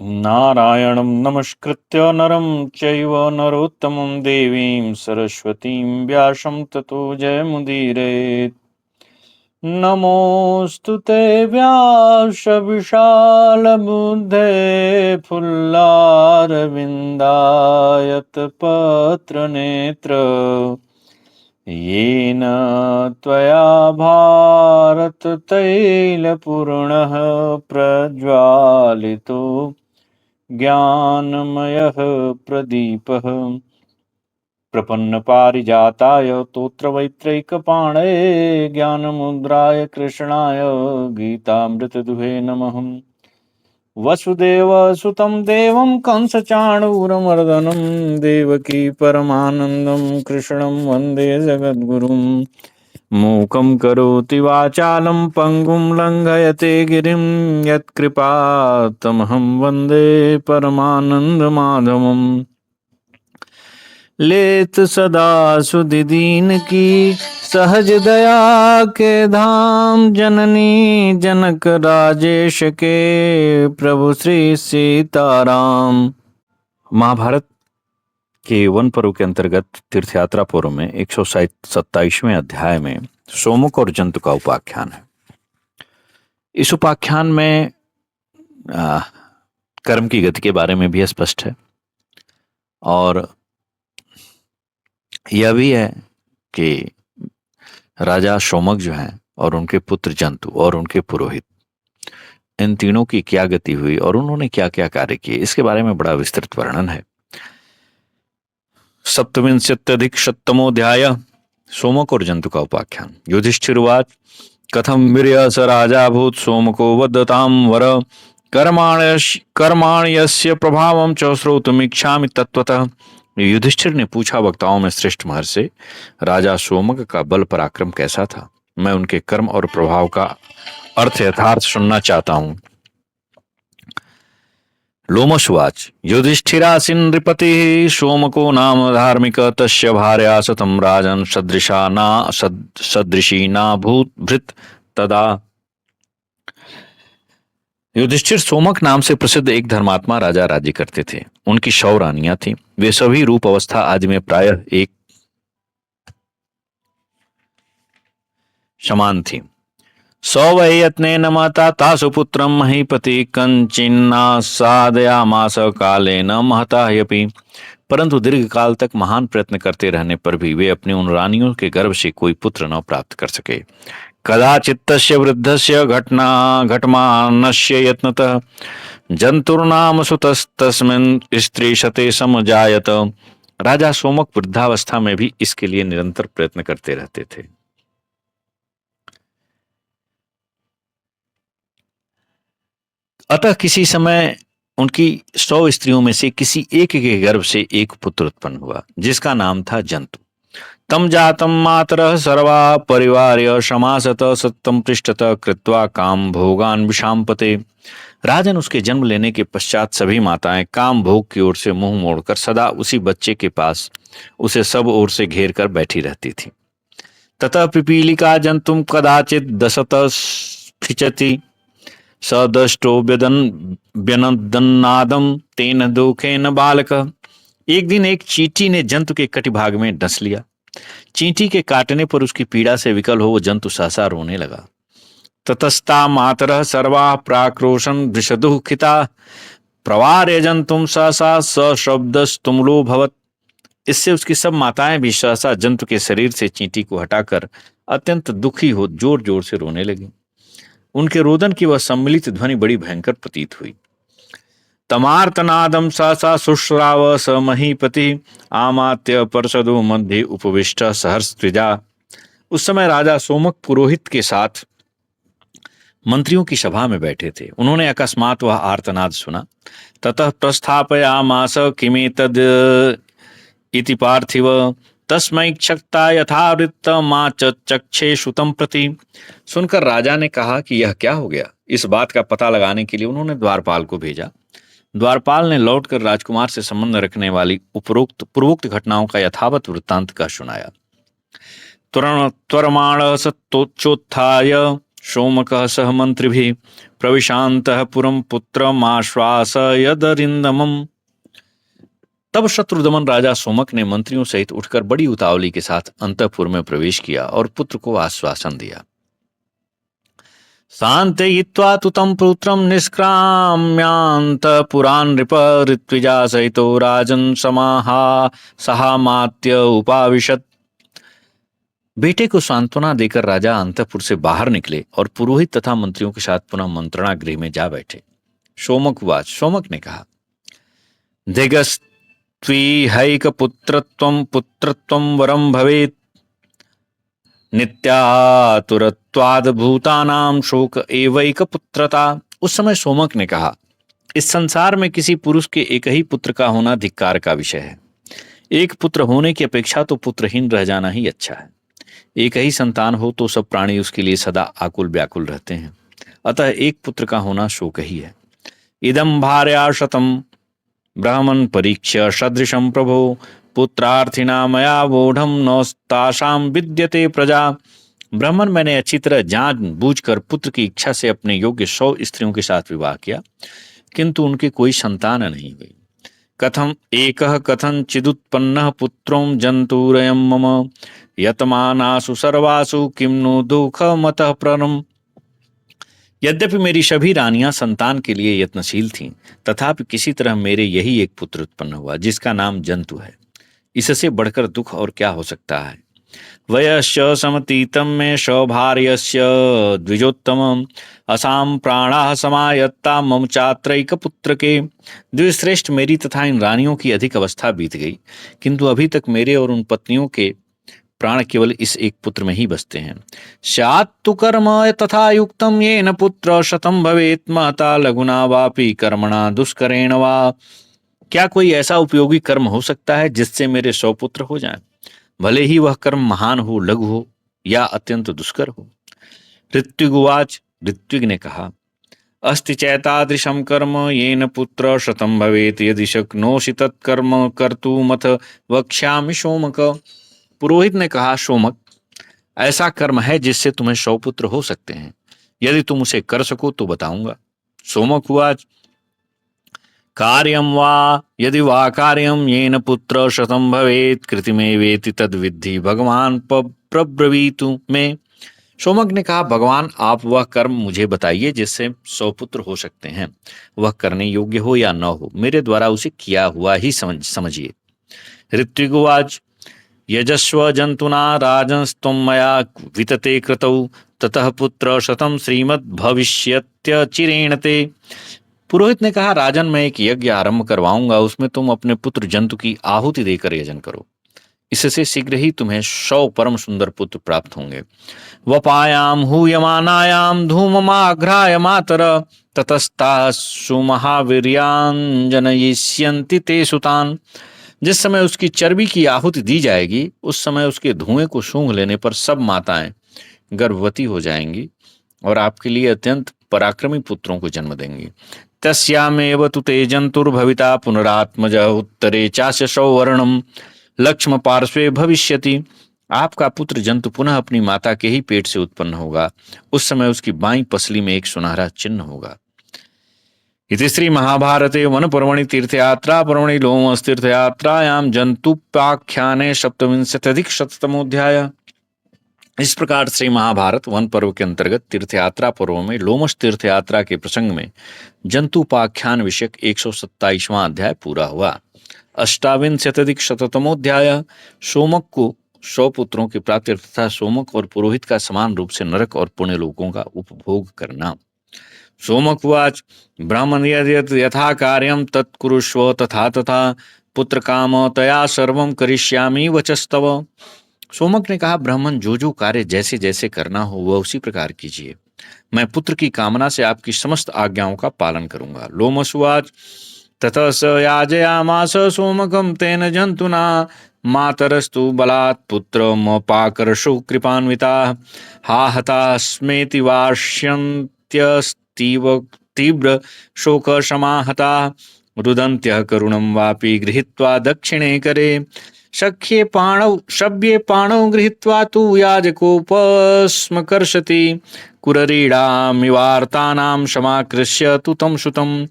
नारायणं नमस्कृत्य नरं चैव नरोत्तमं देवीं सरस्वतीं व्यासं ततो जयमुदीरयेत्। नमोऽस्तु ते व्यासविशालबुद्धे फुल्लारविन्दायतपत्रनेत्र येन त्वया भारततैलपूर्णः प्रज्वालितो ज्ञानमयः प्रदीपः। प्रपन्नपारिजाताय तोत्रवैत्रैकपाणये ज्ञानमुद्राय कृष्णाय गीतामृतदुहे नमः। वसुदेवसुतं देवं कंसचाणूरमर्दनं देवकी परमानन्दं कृष्णं वन्दे जगद्गुरुं। मूकं करोति वाचालं पङ्गुं लङ्घयते गिरिं यत्कृपातमहं वन्दे परमानन्दमाधवम्। लेत सदा सुदीन की सहज दया के धाम, जननी जनक राजेश के प्रभु श्री सीताराम। महाभारत के वन पर्व के अंतर्गत तीर्थ यात्रा पर्व में 127वें अध्याय में सोमुक और जंतु का उपाख्यान है। इस उपाख्यान में कर्म की गति के बारे में भी स्पष्ट है और यह भी है कि राजा सोमक जो हैं और उनके पुत्र जंतु और उनके पुरोहित, इन तीनों की क्या गति हुई और उन्होंने क्या क्या कार्य किए, इसके बारे में बड़ा विस्तृत वर्णन है। सप्तविंशत्यधिक-शतमोऽध्याय सोमक और जंतु का उपाख्यान। युधिष्ठिरुवाच कथं वीर्य स राजा भूत सोमको वदतां वर कर्माण्यस्य प्रभावं च श्रोतुमिच्छामि तत्त्वतः। युधिष्ठिर ने पूछा, वक्ताओं में श्रेष्ठ महर्षि, राजा सोमक का बल पराक्रम कैसा था? मैं उनके कर्म और प्रभाव का अर्थ यथार्थ सुनना चाहता हूं। लोमशुवाच युधिष्ठिरासीन नृपति सोमको नाम धार्मिक तस्य भार्या सतम राजन सदृशी ना भूत भृत तदा। युधिष्ठिर सोमक नाम से प्रसिद्ध एक धर्मात्मा राजा राज्य करते थे। उनकी 100 रानियां थीं। वे सभी रूप अवस्था आदि में प्रायः एक समान थीं। सौवै यत्नेन माता तासु पुत्रं महीपति कंचिन्ना साधयामास कालेन महता ह्यपि। परंतु दीर्घ काल तक महान प्रयत्न करते रहने पर भी वे अपने उन रानियों के गर्भ से कोई पुत्र न प्राप्त कर सके। कदाचित्तस्य वृद्धस्य घटमानस्य यत्नतः जंतुर्नाम सुतस्तस्मिन् स्त्री शते समजायत। राजा सोमक वृद्धावस्था में भी इसके लिए निरंतर प्रयत्न करते रहते थे। अतः किसी समय उनकी 100 स्त्रियों में से किसी एक के गर्भ से एक पुत्र उत्पन्न हुआ, जिसका नाम था जंतु। तम जातम मातरः सर्वा परिवार्य समासत सत्यम पृष्ठत कृत्वा काम भोगान विषाम्पते। राजन, उसके जन्म लेने के पश्चात सभी माताएं काम भोग की ओर से मुंह मोड़कर सदा उसी बच्चे के पास उसे सब ओर से घेर कर बैठी रहती थी। ततः पिपीलिका जंतुम कदाचित दशत खिंचती सदष्टो व्यनदन्नादम तेन दुखेन बालक। एक दिन एक चींटी ने जंतु के कटिभाग में डस लिया। चींटी के काटने पर उसकी पीड़ा से विकल हो वो जंतु सहसा रोने लगा। ततस्ता मातरः सर्वा प्राक्रोशन वृषदुःखिता प्रवार्य जंतुम सहसा सशब्दस्तुमलो भवत। इससे उसकी सब माताएं भी सहसा जंतु के शरीर से चींटी को हटाकर अत्यंत दुखी हो जोर जोर से रोने लगी। उनके रोदन की वह सम्मिलित ध्वनि बड़ी भयंकर प्रतीत हुई। तमार्तनादम सहसा शुश्राव स महीपति आमात्य परसदो मध्य उपविष्ट सहर्ष त्रिजा। उस समय राजा सोमक पुरोहित के साथ मंत्रियों की सभा में बैठे थे। उन्होंने अकस्मात वह आर्तनाद सुना। ततः प्रस्थापयामास किमेतद् इति पार्थिव तस्मै क्षक्ता यथावृत्त मां चक्षे सुतम प्रति। सुनकर राजा ने कहा कि यह क्या हो गया। इस बात का पता लगाने के लिए उन्होंने द्वारपाल को भेजा। द्वारपाल ने लौटकर राजकुमार से संबंध रखने वाली पूर्वोक्त घटनाओं का यथावत वृत्तांत का सुनाया। त्वरमाण सत्तोच्चोत्थाय सोमकः सह मंत्रिभिः प्रविशान्तः पुरं पुत्रमाश्वासयदरिन्दमम्। तब शत्रुदमन राजा सोमक ने मंत्रियों सहित उठकर बड़ी उतावली के साथ अंतःपुर में प्रवेश किया और पुत्र को आश्वासन दिया। शान्तयित्वा तु तं पुत्रं निष्क्राम्यान्तःपुरान् नृप ऋत्विजा सहितो राजन् सहामात्य उपाविशत्। बेटे को सांत्वना देकर राजा अंतःपुर से बाहर निकले और पुरोहित तथा मंत्रियों के साथ पुनः मंत्रणा गृह में जा बैठे। सोमक उवाच, सोमक ने कहा, दिगस्त्विहैक पुत्रत्वं वरं भवेत् नित्यातुरत्वाद भूतानाम शोक एवैक पुत्रता। उस समय सोमक ने कहा, इस संसार में किसी पुरुष के एक ही पुत्र का होना धिक्कार का विषय है। एक पुत्र होने की अपेक्षा तो पुत्रहीन रह जाना ही अच्छा है। एक ही संतान हो तो सब प्राणी उसके लिए सदा आकुल व्याकुल रहते हैं, अतः एक पुत्र का होना शोक ही है। इदम भार्या शतम ब्राह्मण परीक्ष्य सदृशम प्रभो पुत्रार्थिना मया वोढ़ नौस्तासाम विद्यते प्रजा। ब्राह्मण, मैंने अच्छी तरह जान बूझकर पुत्र की इच्छा से अपने योग्य 100 स्त्रियों के साथ विवाह किया, किंतु उनकी कोई संतान नहीं हुई। कथम एकः कथंचिदुत्पन्नः पुत्रों जंतुरयं मम यतमानासु सर्वासु किम नु दुःखमतः प्ररम। यद्यपि मेरी सभी रानियां संतान के लिए यत्नशील थीं, तथापि किसी तरह मेरे यही एक पुत्र उत्पन्न हुआ जिसका नाम जंतु है। इससे बढ़कर दुख और क्या हो सकता है। वयश्च समतीतं मे सौभार्यस्य द्विजोत्तमम् असाम प्राणाः समायत्ता मम चात्रैक पुत्र के। द्विश्रेष्ठ मेरी तथा इन रानियों की अधिक अवस्था बीत गई, किंतु अभी तक मेरे और उन पत्नियों के प्राण केवल इस एक पुत्र में ही बसते हैं। स्यात् तु कर्म तथा युक्तम येन पुत्र शतम भवेत् महता लघुना वापि कर्मणा दुष्करेण वा। क्या कोई ऐसा उपयोगी कर्म हो सकता है जिससे मेरे 100 पुत्र हो जाएं, भले ही वह कर्म महान हो, लघु हो या अत्यंत दुष्कर हो। ऋत्विगुवाच, ऋत्विग ने कहा, अस्ति चैतादृशं कर्म येन पुत्र शतम भवेत् यदि शक्नोषि तत्कर्म कर्तुमथ वक्ष्यामि सोमक। पुरोहित ने कहा, सोमक, ऐसा कर्म है जिससे तुम्हें 100 पुत्र हो सकते हैं। यदि तुम उसे कर सको तो बताऊंगा। सोमक उवाच, कार्यं वा यदि वा कार्यं येन पुत्र शतं भवेत् कृतिमेवेति तद्विद्धि भगवान प्रब्रवीतु में। सोमक ने कहा, भगवान, आप वह कर्म मुझे बताइए जिससे 100 पुत्र हो सकते हैं। वह करने योग्य हो या न हो, मेरे द्वारा उसे किया हुआ ही समझिए। ऋत्विगुवाच, यजस्व जंतुना राजंस्त्वं मया वितते कृतौ ततः पुत्र शतं श्रीमद् भविष्यत्यचिरेण ते। पुरोहित ने कहा, राजन, मैं एक यज्ञ आरंभ करवाऊंगा, उसमें तुम अपने पुत्र जंतु की आहुति देकर यजन करो। इससे शीघ्र ही तुम्हें 100 परम सुंदर पुत्र प्राप्त होंगे। वपायाम हूयमानायाम धूममाघ्राय मातर ततस्ता सुमहावीर्यांजनयिष्यन्ति ते सुतान। जिस समय उसकी चर्बी की आहुति दी जाएगी, उस समय उसके धुएं को सूंघ लेने पर सब माताएं गर्भवती हो जाएंगी और आपके लिए अत्यंत पराक्रमी पुत्रों को जन्म देंगी। तस्यामेव तु ते जंतुर्भविता पुनरात्मज उत्तरे चास्य सौवर्णम लक्ष्म पार्श्वे भविष्यति। आपका पुत्र जंतु पुनः अपनी माता के ही पेट से उत्पन्न होगा। उस समय उसकी बाईं पसली में एक सुनहरा चिन्ह होगा। इति श्री महाभारते वन पर्वणि तीर्थयात्रा पर्वणि लोमस तीर्थयात्रायाम जंतुपाख्याने 27-शतमोध्याय। इस प्रकार से महाभारत वन पर्व के अंतर्गत तीर्थयात्रा पर्व में लोमश तीर्थयात्रा के प्रसंग में जंतुपाख्यान विषयक 127वां अध्याय पूरा हुआ। 28-शतमोध्याय सोमक को 100 पुत्रों की प्राप्ति तथा सोमक और पुरोहित का समान रूप से नरक और पुण्य लोकों का उपभोग करना। सोमक उवाच, ब्राह्मण यथा कार्यं तत्कुरुष्व तथा तथा पुत्र काम तया सर्वं करिष्यामि वचस्तव। सोमक ने कहा, ब्राह्मण, जो जो कार्य जैसे जैसे करना हो वह उसी प्रकार कीजिए। मैं पुत्र की कामना से आपकी समस्त आज्ञाओं का पालन करूंगा। लोमश उवाच, ततः स याजयामास सोमकं तेन जंतुना मातरस्तु बलात् पुत्रमपाकर्षु कृपान्विता हा हतास्मेति वाष्यन्त्यस्तीव तीव्र शोक समाहता रुदन्त्यः करुणं वापि गृहीत्वा दक्षिणे करे शव्ये पाणौ गृहीत्वा तु याजकोपस्मकर्षति कुररीडामिवार्तानां समाकृष्य तु तं श्रुतं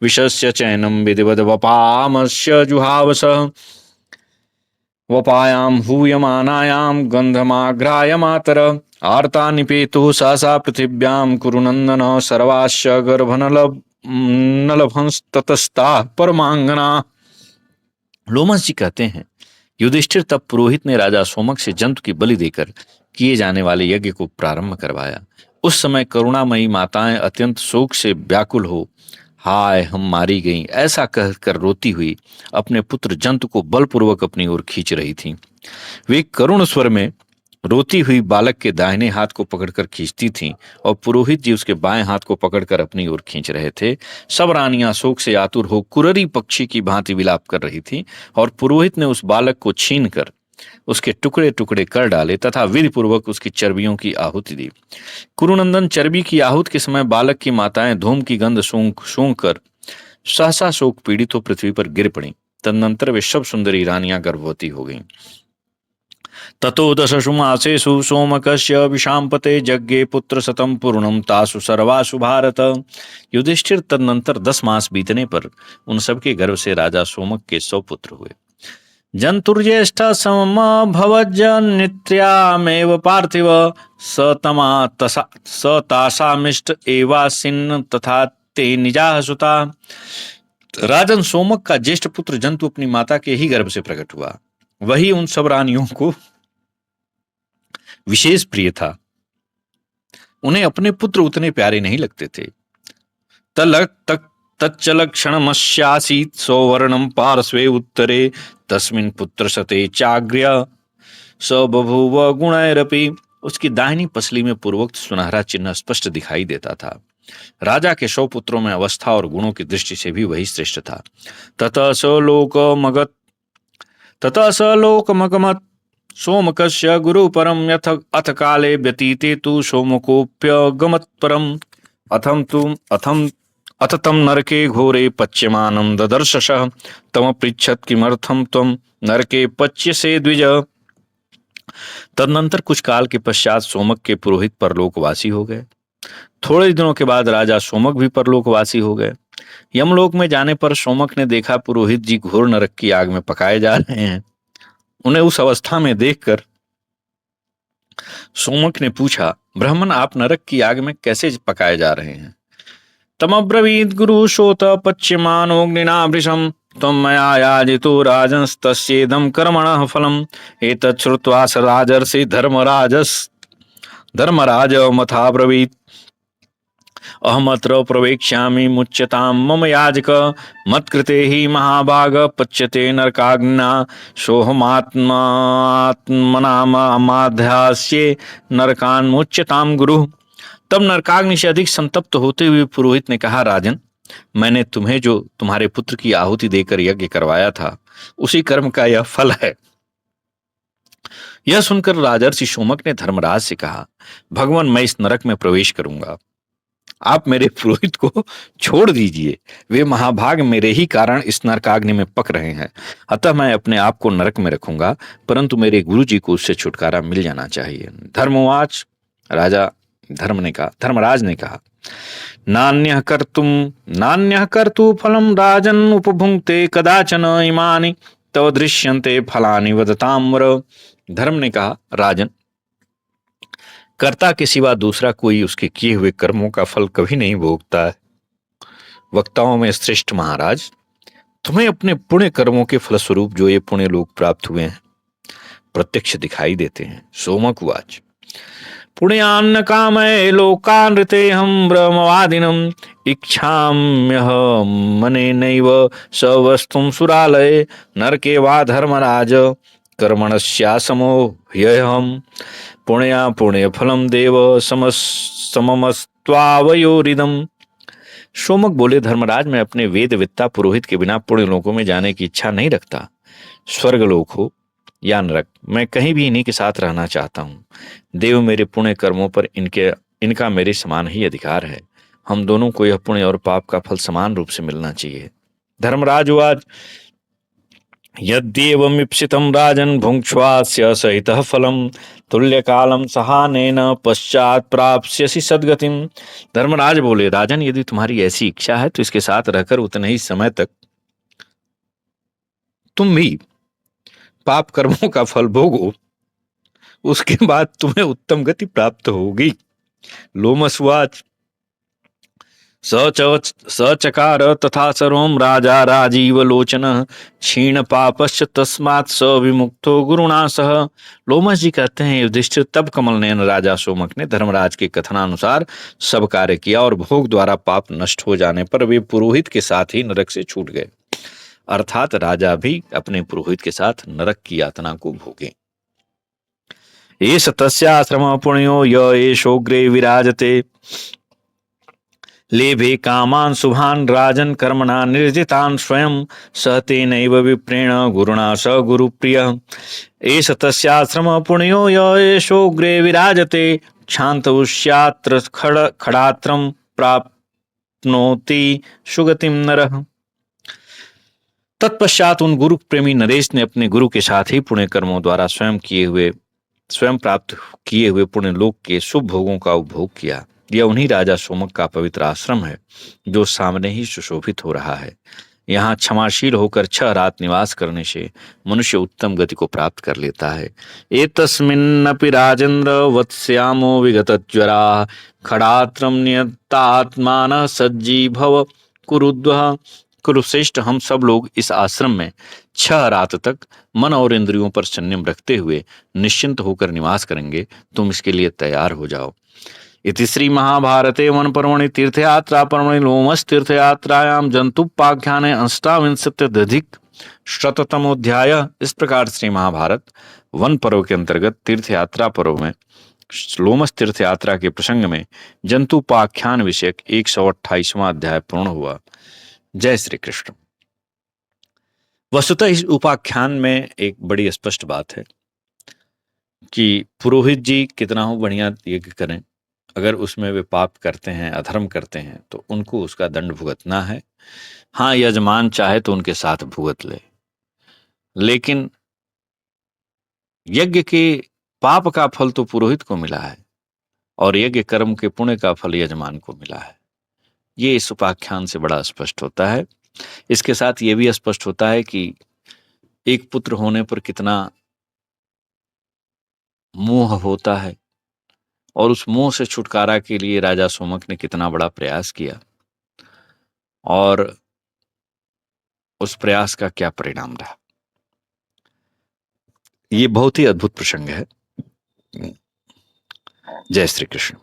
विशस्य चैनं विधिवद्वपामस्य जुहावसः वपायां हूयमानायां गन्धमाघ्राय मातर आर्ता निपेतुः सहसा पृथिव्यां कुरुनन्दन सर्वाश्च गर्भनलभंस्ततस्ताः परमांगना। लोमस जी कहते हैं, युधिष्ठिर तब पुरोहित ने राजा सोमक से जंतु की बलि देकर किए जाने वाले यज्ञ को प्रारंभ करवाया। उस समय करुणामयी माताएं अत्यंत शोक से व्याकुल हो हाय हम मारी गईं ऐसा कहकर रोती हुई अपने पुत्र जंतु को बलपूर्वक अपनी ओर खींच रही थीं। वे करुण स्वर में रोती हुई बालक के दाहिने हाथ को पकड़कर खींचती थीं और पुरोहित जी उसके बाएं हाथ को पकड़कर अपनी ओर खींच रहे थे। सब रानियां शोक से आतुर हो कुररी पक्षी की भांति विलाप कर रही थीं और पुरोहित ने उस बालक को छीनकर उसके टुकड़े टुकड़े कर डाले तथा विधि पूर्वक उसकी चर्बियों की आहुति दी। कुरुनंदन चर्बी की आहुति के समय बालक की माताएं धूम की गंध सूंघ कर सहसा शोक पीड़ित हो पृथ्वी पर गिर पड़ी। तदनंतर वे सब सुंदरी रानियां गर्भवती हो गईं। ततो दशसु मासेषु सोमकस्य विशांपते यज्ञे पुत्र शतं पूर्णं तासु सर्वासु भारत। युधिष्ठिर तदनंतर 10 मास बीतने पर उन सबके गर्भ से राजा सोमक के 100 पुत्र हुए। जंतुर्ज्येष्ठ समभवज्जनित्र्यामेव पार्थिव स तासामिष्ट एवासिन्न तथा ते निजाः सुता। राजन सोमक का ज्येष्ठ पुत्र जंतु अपनी माता के ही गर्भ से प्रकट हुआ। वही उन सब रानियों को विशेष प्रिय था। उन्हें अपने पुत्र उतने प्यारे नहीं लगते थे। तच्चलक्षणमस्यासीत् सौवर्णं पार्श्वे उत्तरे तस्मिन् पुत्रशते चाग्र्य स बभूव गुणैरपि। उसकी दाहिनी पसली में पूर्वोक्त सुनहरा चिन्ह स्पष्ट दिखाई देता था। राजा के 100 पुत्रों में अवस्था और गुणों की दृष्टि से भी वही श्रेष्ठ था। ततः स लोकमगमत् सोमकस्य गुरुपरं यथ अथ काले व्यतीते तु सोमकोऽप्यगमत् परम् अथ तं नरके घोरे पच्यमानं ददर्शसः तमपृच्छत् किमर्थं त्वं नरके पच्यसे द्विज। तदनंतर कुछ काल के पश्चात सोमक के पुरोहित परलोकवासी हो गए। थोड़े दिनों के बाद राजा सोमक भी परलोकवासी हो गए। यमलोक में जाने पर सोमक ने देखा पुरोहित जी घोर नरक की आग में पकाए जा रहे हैं। उन्हें उस अवस्था में देखकर सोमक ने पूछा, ब्राह्मण आप नरक की आग में कैसे पकाए जा रहे हैं? तमब्रवीत गुरु शोत पच्यमानोऽग्निना भृशं त्वं मया याजितो राजंस्तस्येदं कर्मणः फलम्। एतत् श्रुत्वा स राजर्षि धर्मराज मथाब्रवीत् अहमत्र प्रवेक्ष्यामि मुच्यतां मम याजक मत्कृते हि महाभाग पच्यते नरकाग्निना सोहमात्मनामाध्यास्ये नरकान् मुच्यतां गुरु। तब नरकाग्नि से अधिक संतप्त होते हुए पुरोहित ने कहा, राजन मैंने तुम्हें जो तुम्हारे पुत्र की आहुति देकर यज्ञ करवाया था उसी कर्म का यह फल है। यह सुनकर राजर्षि सोमक ने धर्मराज से कहा, भगवान मैं इस नरक में प्रवेश करूंगा, आप मेरे पुरोहित को छोड़ दीजिए। वे महाभाग मेरे ही कारण इस नरकाग्नि में पक रहे हैं, अतः मैं अपने आप को नरक में रखूंगा, परंतु मेरे गुरु जी को उससे छुटकारा मिल जाना चाहिए। धर्मवाच धर्मराज ने कहा, नान्यः कर्तु फलम राजन उपभुंक्ते कदाचन इमानि तव दृश्यन्ते फलानि वदताम्र। धर्म ने कहा, राजन कर्ता के सिवा दूसरा कोई उसके किए हुए कर्मों का फल कभी नहीं भोगता है। वक्ताओं में श्रेष्ठ महाराज, तुम्हें अपने पुण्य कर्मों के फलस्वरूप जो ये पुण्य लोग प्राप्त हुए हैं प्रत्यक्ष दिखाई देते हैं। सोमक उवाच, पुण्यान्न कामये लोकानृते हम ब्रह्मवादिनम् इच्छाम्यहं मनेनैव सवस्तुं सुरालये नरके वा धर्मराज कर्मणस्यासमो ह्यहम् पुण्या पुण्यफलम देव सममस्त्वावयोरिदम्। सोमक बोले, धर्मराज मैं अपने वेदवित्ता पुरोहित के बिना पुण्य लोकों में जाने की इच्छा नहीं रखता। स्वर्गलोक हो या नरक, मैं कहीं भी इन्हीं के साथ रहना चाहता हूँ। देव मेरे पुण्य कर्मों पर इनका मेरे समान ही अधिकार है। हम दोनों को यह पुण्य और पाप का फल समान रूप से मिलना चाहिए। धर्मराज उवाच, यद्येवमीप्सितं राजन् भुङ्क्ष्वास्य सहितः फलं तुल्यकालं सहानेन पश्चात प्राप्स्यसि सद्गतिम। धर्मराज बोले, राजन यदि तुम्हारी ऐसी इच्छा है तो इसके साथ रहकर उतने ही समय तक तुम भी पाप कर्मों का फल भोगो, उसके बाद तुम्हें उत्तम गति प्राप्त होगी। लोमसुवाच स चकार तथा सर्वं राजा राजीव लोचन क्षीण पापश्च तस्मात् स विमुक्तो गुरुणा सह। लोमस जी कहते हैं, युधिष्ठिर तब कमल नयन राजा सोमक ने धर्मराज के कथनानुसार सब कार्य किया और भोग द्वारा पाप नष्ट हो जाने पर वे पुरोहित के साथ ही नरक से छूट गए। अर्थात राजा भी अपने पुरोहित के साथ नरक की यातना को भोगे। एष तस्याश्रम पुण्यो य एषोग्रे विराजते लेभे कामान शुभान राजन कर्मणा निर्जितान स्वयं सहते नैव विप्रेण गुरुणा स गुरुप्रिय। एष तस्याश्रम पुण्यो य एषोग्रे विराजते क्षान्तवुष्यात्र खड़ात्रम प्राप्नोति सुगतिम नरः। तत्पश्चात उन गुरु प्रेमी नरेश ने अपने गुरु के साथ ही पुण्य कर्मों द्वारा स्वयं प्राप्त किए हुए पुण्य लोक के शुभ भोगों का उपभोग किया। यह उन्हीं राजा सोमक का पवित्र आश्रम है जो सामने ही सुशोभित हो रहा है। यहाँ क्षमाशील होकर 6 रात निवास करने से मनुष्य उत्तम गति को प्राप्त कर लेता है। एतस्मिन्नपि राजेन्द्र वत्स्यामो विगतज्वरा खड़ात्रम नियतात्मान सज्जी भव कुरुद्वः। कुरुश्रेष्ठ, हम सब लोग इस आश्रम में 6 रात तक मन और इंद्रियों पर संयम रखते हुए निश्चिंत होकर निवास करेंगे। तुम इसके लिए तैयार हो जाओ। इति श्री महाभारते वन पर्वणि तीर्थयात्रा पर्वणि लोमस तीर्थयात्रायाम जंतुपाख्याने अष्टाविंशत्यधिक शततमोध्याय। इस प्रकार श्री महाभारत वन पर्व के अंतर्गत तीर्थयात्रा पर्व में लोमस तीर्थयात्रा के प्रसंग में जंतुपाख्यान विषयक 128वां अध्याय पूर्ण हुआ। जय श्री कृष्ण। वस्तुतः इस उपाख्यान में एक बड़ी स्पष्ट बात है कि पुरोहित जी कितना हो बढ़िया यज्ञ करें, अगर उसमें वे पाप करते हैं, अधर्म करते हैं, तो उनको उसका दंड भुगतना है। हाँ, यजमान चाहे तो उनके साथ भुगत ले, लेकिन यज्ञ के पाप का फल तो पुरोहित को मिला है और यज्ञ कर्म के पुण्य का फल यजमान को मिला है। ये इस उपाख्यान से बड़ा स्पष्ट होता है। इसके साथ ये भी स्पष्ट होता है कि एक पुत्र होने पर कितना मोह होता है और उस मोह से छुटकारा के लिए राजा सोमक ने कितना बड़ा प्रयास किया और उस प्रयास का क्या परिणाम रहा। ये बहुत ही अद्भुत प्रसंग है। जय श्री कृष्ण।